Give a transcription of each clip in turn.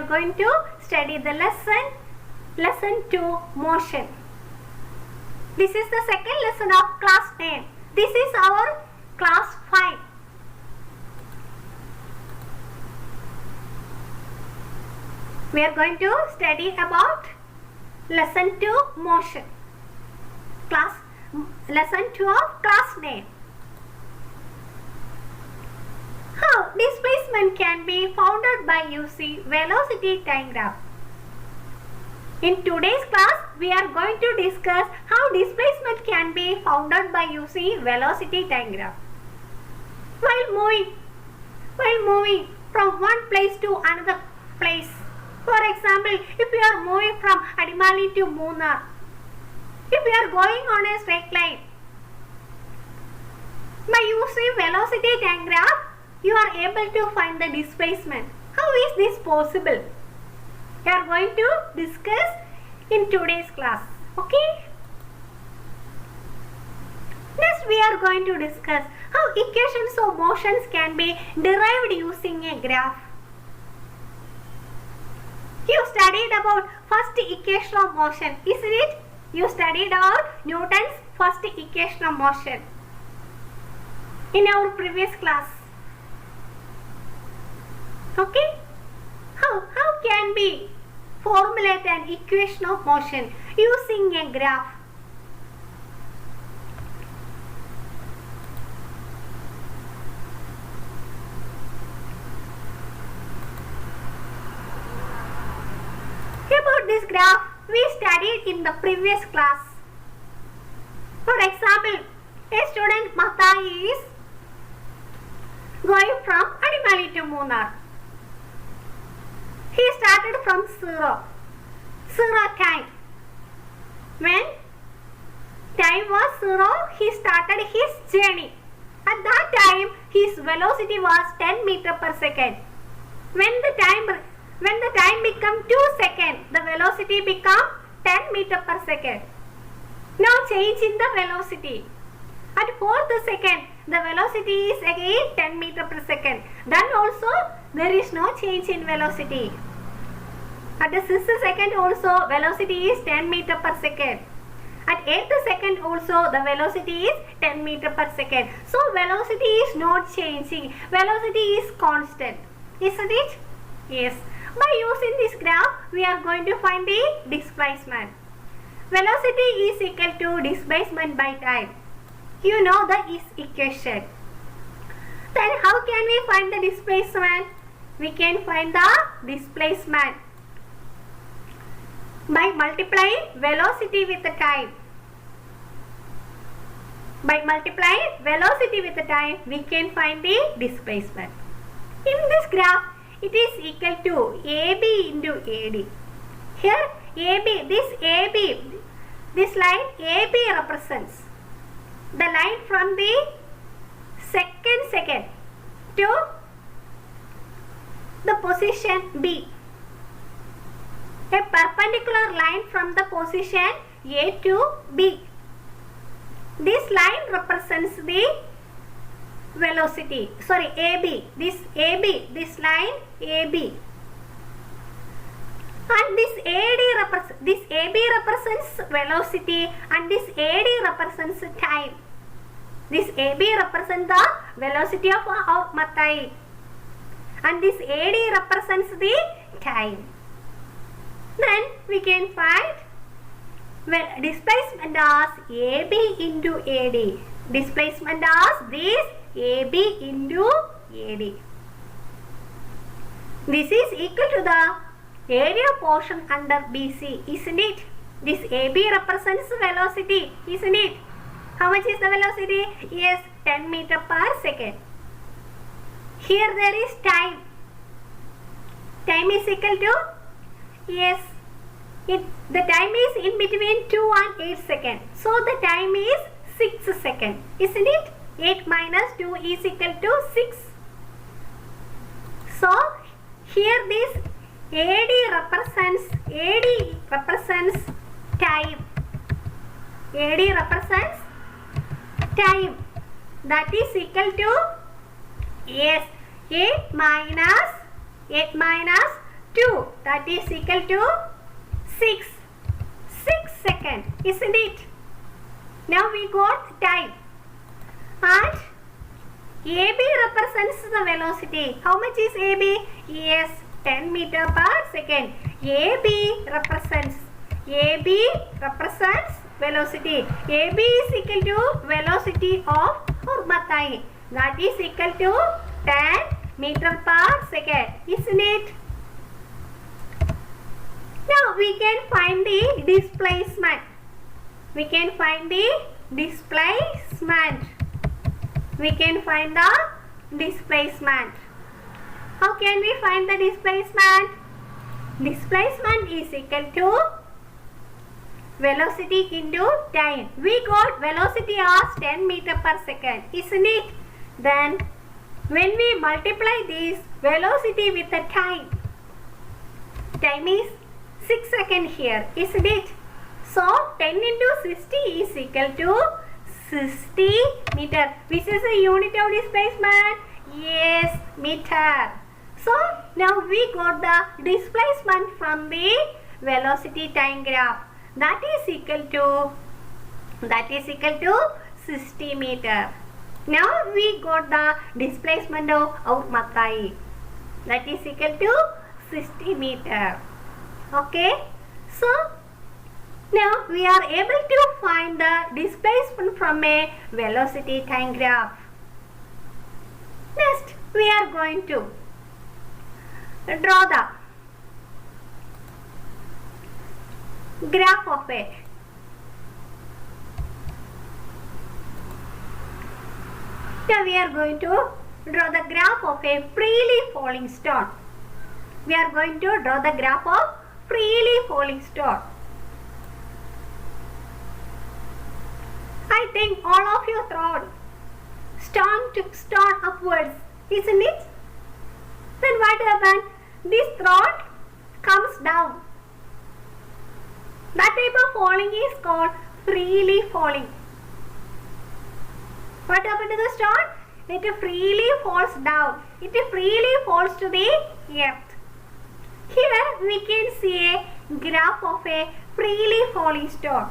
are going to study the lesson 2, motion. This is the second lesson of class 10. This is our class 5. We are going to study about lesson 2, motion. Lesson 2 of class 9. How displacement can be founded by using velocity time graph. In today's class, we are going to discuss how displacement can be founded by using velocity time graph. While moving from one place to another place, for example, if we are moving from Adimali to Munnar, if we are going on a straight line, by using velocity time graph, you are able to find the displacement. How is this possible? We are going to discuss in today's class. Okay? Next, we are going to discuss how equations of motions can be derived using a graph. You studied about first equation of motion, isn't it? You studied about Newton's first equation of motion in our previous class. Okay? How can we formulate an equation of motion using a graph? About this graph, we studied in the previous class. For example, a student Mata is going from Adimali to Munnar. He started from zero time. When time was 0, he started his journey. At that time, his velocity was 10 meters per second. When the time become 2 seconds, the velocity become 10 meters per second. Now change in the velocity. At 4th second, the velocity is again 10 meters per second. Then also there is no change in velocity. At the 6th second also velocity is 10 meters per second. At 8th second also the velocity is 10 meters per second. So velocity is not changing. Velocity is constant. Isn't it? Yes. By using this graph, we are going to find the displacement. Velocity is equal to displacement by time. You know the equation. Then how can we find the displacement? We can find the displacement by multiplying velocity with the time. By multiplying velocity with the time, we can find the displacement. In this graph, it is equal to AB into AD. Here AB, this line AB represents the line from the second to the position B. A perpendicular line from the position A to B. This line represents the velocity. Sorry, AB. This line AB. And this AB represents velocity and this AD represents time. This AB represents the velocity of Matai and this AD represents the time. Then we can find displacement as AB into AD. Displacement as this AB into AD. This is equal to the area portion under BC, isn't it? This AB represents velocity, isn't it? How much is the velocity? Yes, 10 meters per second. Here there is time. Time is equal to, yes, the time is in between 2 and 8 seconds. So the time is 6 seconds, isn't it? 8 minus 2 is equal to 6. So here this AD represents time. AD represents time. That is equal to, yes, 8 minus 2. That is equal to 6. 6 seconds, isn't it? Now we got time. And AB represents the velocity. How much is AB? Yes, 10 meter per second. AB represents velocity. AB is equal to velocity of Urmatai. That is equal to 10 meter per second, isn't it? Now we can find the displacement. We can find the displacement. How can we find the displacement? Displacement is equal to velocity into time. We got velocity as 10 meter per second, isn't it? Then when we multiply this velocity with the time is 6 seconds here, isn't it? So 10 into 60 is equal to 60 meter. Which is the unit of displacement? Yes, meter. So now we got the displacement from the velocity time graph. That is equal to 60 meter. Now we got the displacement of our Matai. That is equal to 60 meter. Okay. So now we are able to find the displacement from a velocity time graph. Next, we are going to draw the graph of it. Now we are going to draw the graph of a freely falling stone. We are going to draw the graph of freely falling stone. I think all of you thrown stone to stone upwards, isn't it? Then what happens? This thrown comes down. That type of falling is called freely falling. What happened to the stone? It freely falls down. It freely falls to the earth. Here we can see a graph of a freely falling stone.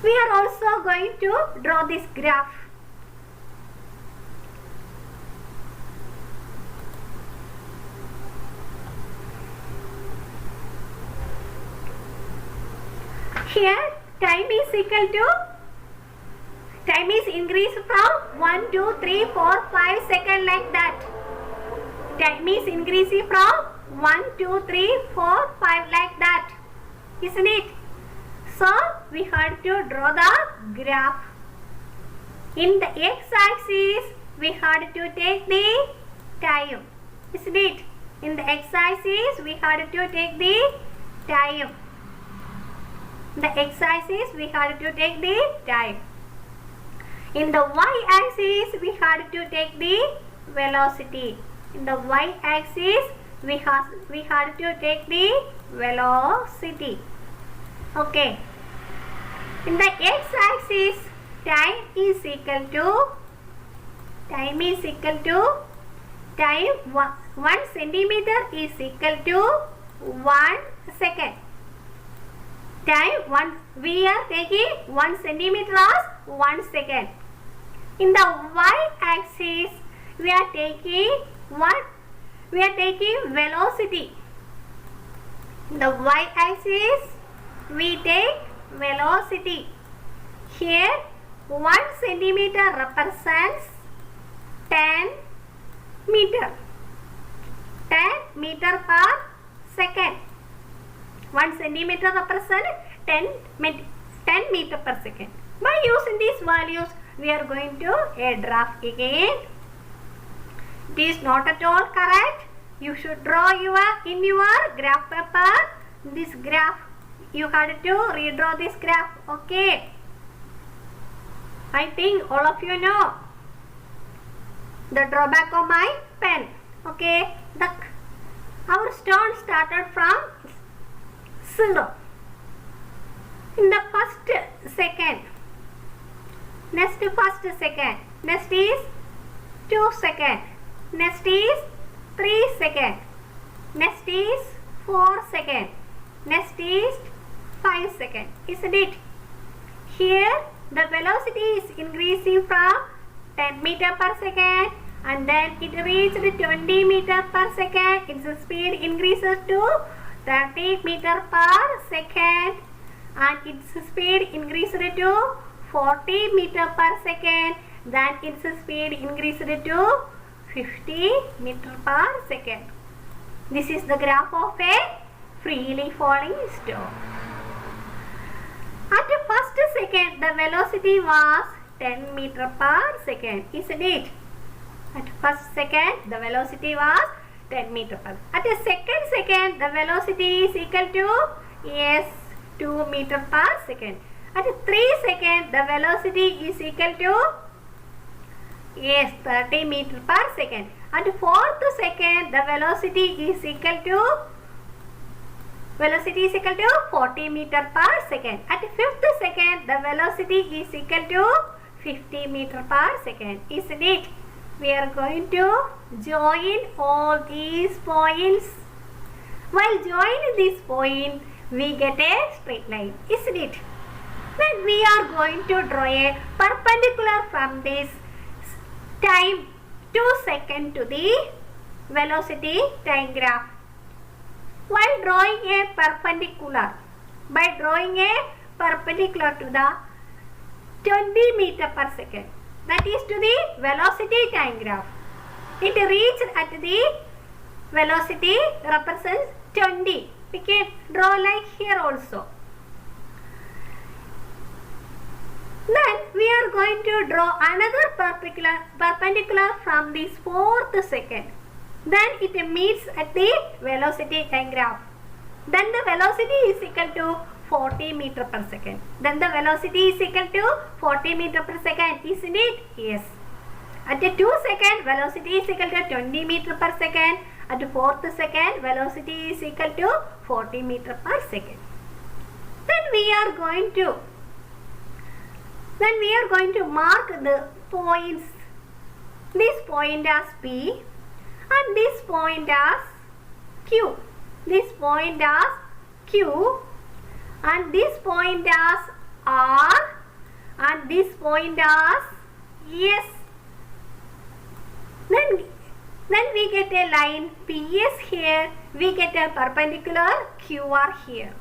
We are also going to draw this graph. Here time is equal to, time is increased from 1, 2, 3, 4, 5 seconds like that. Time is increasing from 1, 2, 3, 4, 5 like that. Isn't it? So we have to draw the graph. In the x-axis we have to take the time. Isn't it? In the x-axis we have to take the time. The x-axis we have to take the time. In the y-axis we have to take the velocity. In the y-axis we have to take the velocity. Okay. In the x-axis time is equal to 1 centimeter is equal to 1 second. We are taking 1 centimeter as 1 second. In the y-axis we are taking velocity. In the y-axis we take velocity. Here 1 centimeter represents 10 meter. 10 meter per second. 1 centimeter represents 10 meter per second. By using these values, we are going to a graph again. It is not at all correct. You should draw in your graph paper this graph. You have to redraw this graph. Okay. I think all of you know the drawback of my pen. Okay. Our stone started from 0. In the first second. Next is 2 seconds. Next is 3 seconds. Next is 4 seconds. Next is 5 seconds. Isn't it? Here the velocity is increasing from 10 meter per second and then it reached 20 meter per second. Its speed increases to 30 meter per second and its speed increased to 40 meter per second. Then its speed increased to 50 meter per second. This is the graph of a freely falling stone. At the first second, the velocity was 10 meter per second, isn't it? At first second, the velocity was 10 meter per second. At the second second, the velocity is equal to, yes, 2 meter per second. At 3 seconds, the velocity is equal to, yes, 30 meter per second. At 4th second, the velocity is equal to 40 meter per second. At 5th second, the velocity is equal to 50 meter per second. Isn't it? We are going to join all these points. While joining this point, we get a straight line. Isn't it? Then we are going to draw a perpendicular from this time 2 seconds to the velocity time graph. While drawing a perpendicular, by drawing a perpendicular to the 20 meter per second, that is to the velocity time graph, it reached at the velocity represents 20. We can draw like here also. Then we are going to draw another perpendicular from this 4th second. Then it meets at the velocity time graph. Then the velocity is equal to 40 meter per second. Then the velocity is equal to 40 meter per second. Isn't it? Yes. At the 2 second, velocity is equal to 20 meter per second. At the 4th second, velocity is equal to 40 meter per second. Then we are going to mark the points. This point as P and this point as Q. This point as Q and this point as R and this point as S. Then we get a line PS here. We get a perpendicular QR here.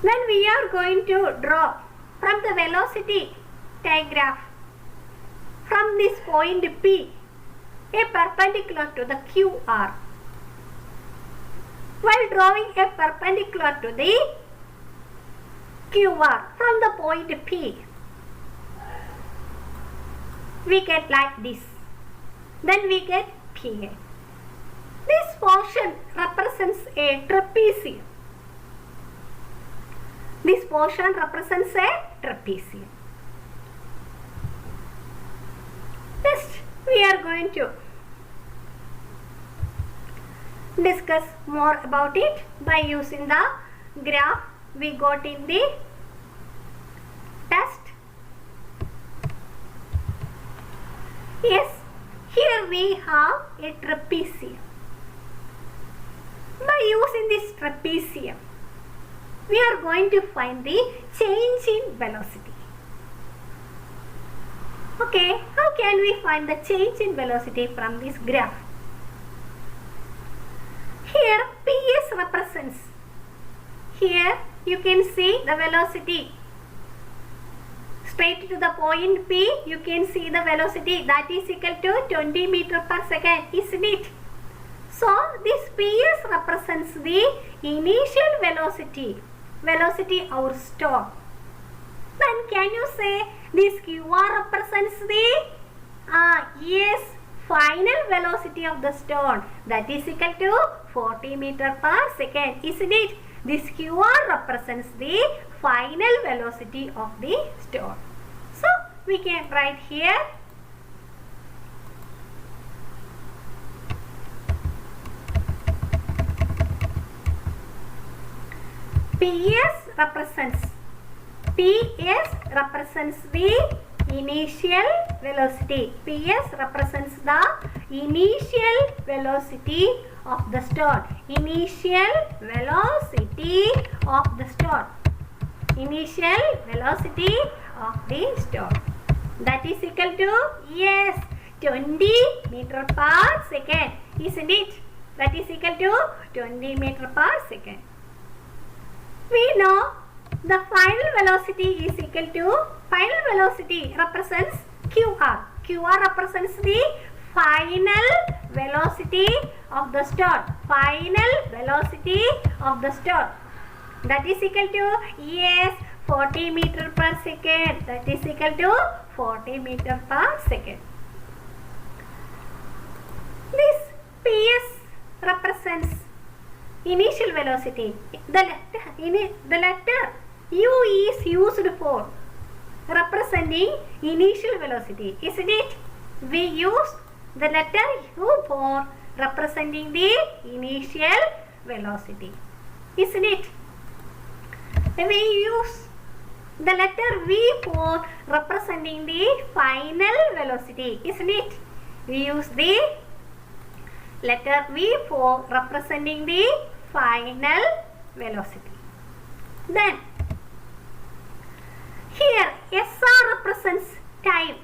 Then we are going to draw from the velocity time graph from this point P a perpendicular to the QR. While drawing a perpendicular to the QR from the point P, we get like this. Then we get PA. This portion represents a trapezium. This portion represents a trapezium. Next, we are going to discuss more about it by using the graph we got in the test. Yes, here we have a trapezium. By using this trapezium, we are going to find the change in velocity. Okay, how can we find the change in velocity from this graph? Here PS represents. Here you can see the velocity. Straight to the point P, you can see the velocity that is equal to 20 meter per second, isn't it? So this PS represents the initial velocity our stone. Then can you say this QR represents the yes, final velocity of the stone, that is equal to 40 meter per second, isn't it? This QR represents the final velocity of the stone. So we can write here PS represents the initial velocity. PS represents the initial velocity of the star. Initial velocity of the star. Initial velocity of the star. That is equal to, yes, 20 meter per second. Isn't it? That is equal to 20 meter per second. We know the final velocity is equal to, final velocity represents QR. QR represents the final velocity of the star. Final velocity of the star. That is equal to, yes, 40 meter per second. That is equal to 40 meter per second. This PS represents initial velocity. The letter U is used for representing initial velocity, isn't it? We use the letter U for representing the initial velocity, isn't it? We use the letter V for representing the final velocity, isn't it? We use the letter V for representing the final velocity. Then here SR represents time.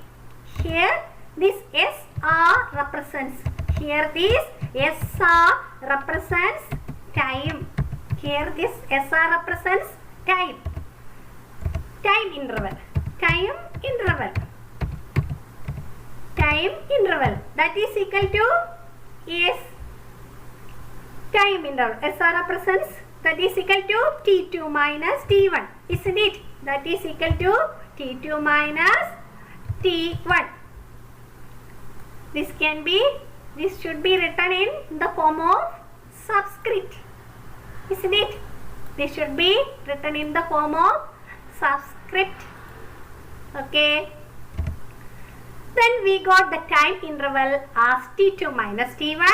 Here this SR represents, here this SR represents time. Here this SR represents time. Time interval. Time interval. Time interval. That is equal to, yes, time interval. SR represents, that is equal to T2 minus T1. Isn't it? That is equal to T2 minus T1. This should be written in the form of subscript. Isn't it? This should be written in the form of subscript. Okay. Then we got the time interval as T2 minus T1.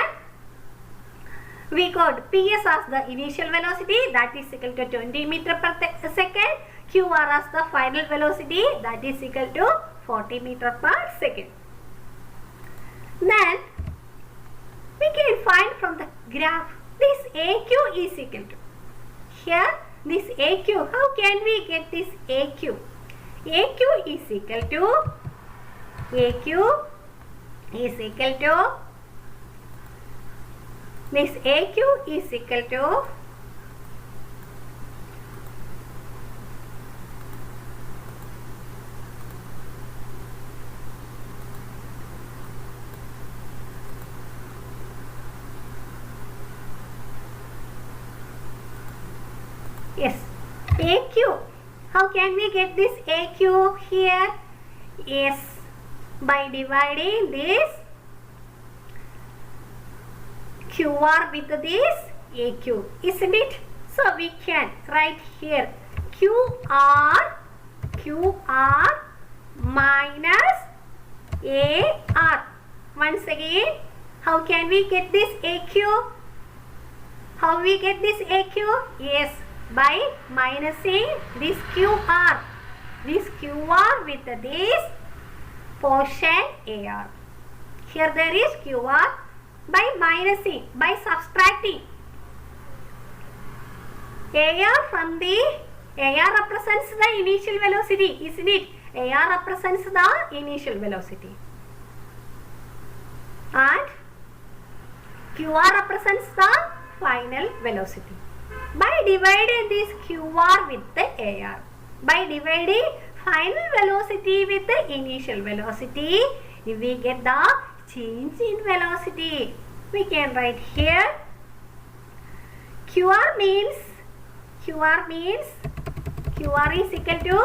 We got PS as the initial velocity, that is equal to 20 meter per second. QR as the final velocity, that is equal to 40 meter per second. Then we can find from the graph this AQ is equal to, here this AQ, how can we get this AQ? AQ is equal to, AQ is equal to, this AQ is equal to, yes, AQ. How can we get this AQ here? Yes, by dividing this QR with this AQ, isn't it? So we can write here QR minus AR. Once again, how can we get this AQ? How we get this AQ? Yes, by minusing this QR with this portion AR. Here there is QR, by minusing, by subtracting AR from the, AR represents the initial velocity, isn't it? AR represents the initial velocity and QR represents the final velocity. By dividing this QR with the AR, by dividing final velocity with the initial velocity, we get the change in velocity. We can write here QR is equal to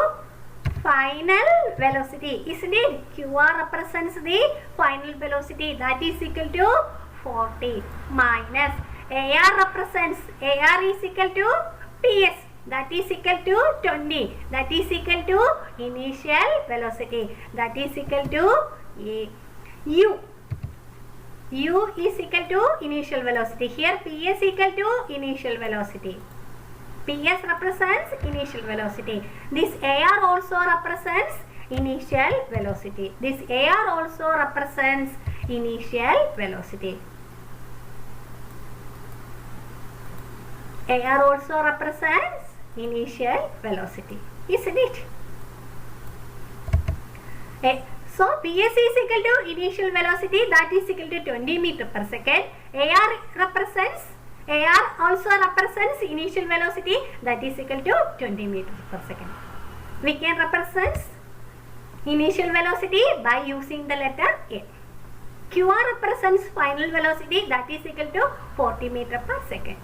final velocity, isn't it? QR represents the final velocity, that is equal to 40 minus AR represents, AR is equal to PS, that is equal to 20, that is equal to initial velocity, that is equal to U. U is equal to initial velocity. Here PS equal to initial velocity. PS represents initial velocity. This AR also represents initial velocity. This AR also represents initial velocity. AR also represents initial velocity, isn't it? So Vs is equal to initial velocity, that is equal to 20 meter per second. AR also represents initial velocity, that is equal to 20 meters per second. We can represent initial velocity by using the letter A. QR represents final velocity, that is equal to 40 meter per second.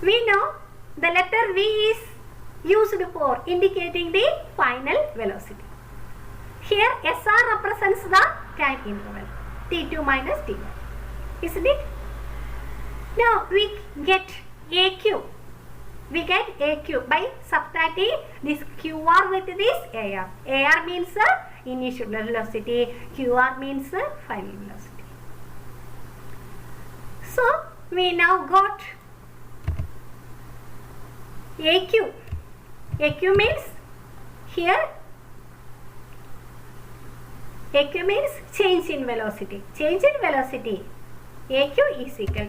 We know the letter V is used for indicating the final velocity. Here SR represents the time interval, T2 minus T1, isn't it? Now we get AQ. We get AQ by subtracting this QR with this AR. AR means initial velocity, QR means final velocity. So we now got AQ. AQ means here, AQ means change in velocity. Change in velocity. AQ is equal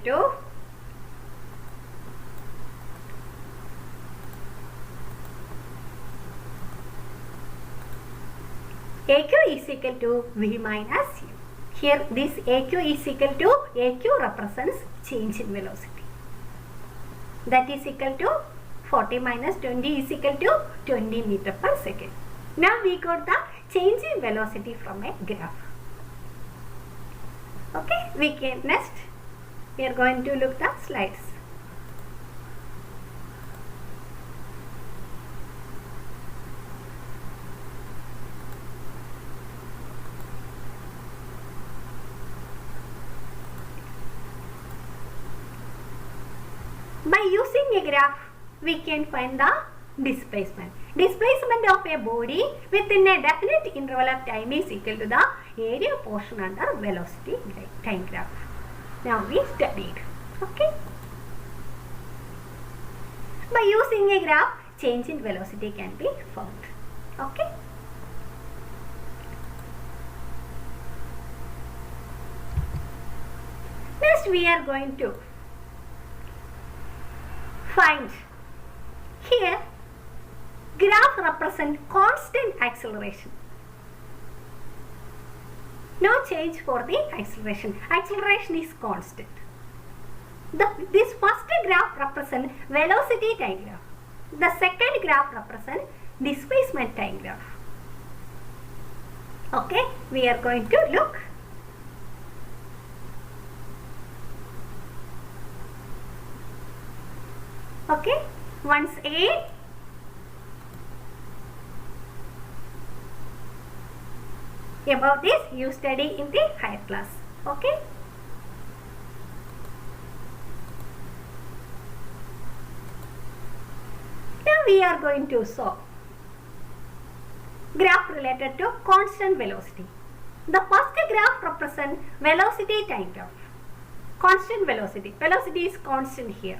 to V minus U. Here this AQ is equal to, AQ represents change in velocity. That is equal to 40 minus 20 is equal to 20 meter per second. Now we got the change in velocity from a graph. Okay, next we are going to look the slides. By using a graph, we can find the displacement. Displacement of a body within a definite interval of time is equal to the area portion under velocity time graph. Now we studied. Okay. By using a graph, change in velocity can be found. Okay. Next we are going to find, here graph represents constant acceleration. No change for the acceleration. Acceleration is constant. This first graph represents velocity time graph. The second graph represents displacement time graph. Okay, we are going to look. Okay, once again, about this you study in the higher class. Okay. Now we are going to solve graph related to constant velocity. The first graph represents velocity time graph. Constant velocity. Velocity is constant here.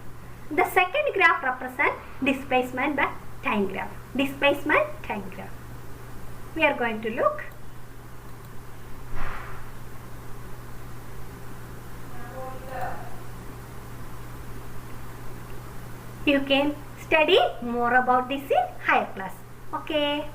The second graph represents displacement by time graph. Displacement time graph. We are going to look. You can study more about this in higher class. Okay.